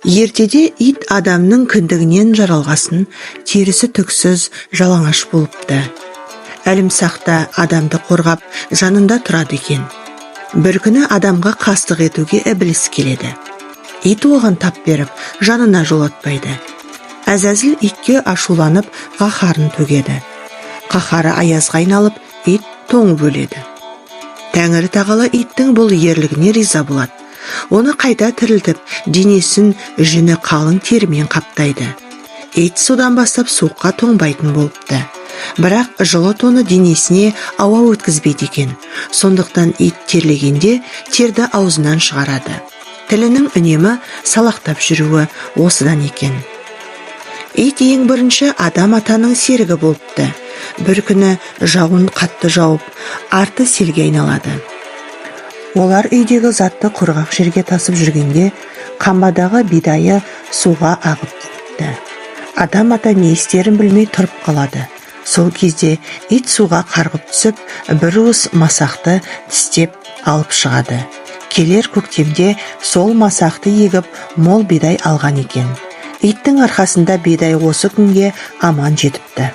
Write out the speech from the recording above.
Ертеде ит адамның кіндігінен жаралғасын, терісі түксіз, жалаңаш болыпты. Әлімсақта адамды қорғап, жанында тұрады екен. Бір күні адамға қастық етуге ібліс келеді. Ит оған тап беріп, жанына жолатпайды. Әзәзіл итке ашуланып, қаһарын төгеді. Қаһары аязға айналып, ит тоңып өледі. Тәңірі тағала иттің бұл ерлігіне риза болады. Оны қайта тірілтіп, денесін жүні қалың терімен қаптайды. Ит содан бастап суыққа тоңбайтын болыпты. Бірақ жылы тоны денесіне ауа өткізбейді екен. Сондықтан ит терлегенде терді аузынан шығарады. Тілінің үнемі салақтап жүруі осыдан екен. Ит ең бірінші адам атаның серігі болыпты. Бір күні жауын қатты жауып, арты селге айналады. Олар үйдегі затты құрғақ жерге тасып жүргенде, қамбадағы бидайы суға ағып кетті. Адам ата не істерін білмей тұрып қалады. Сол кезде ит суға қарғып түсіп, бір уыс масақты тістеп алып шығады. Келер көктемде сол масақты егіп, мол бидай алған екен. Иттің арқасында бидай осы күнге аман жетіпті.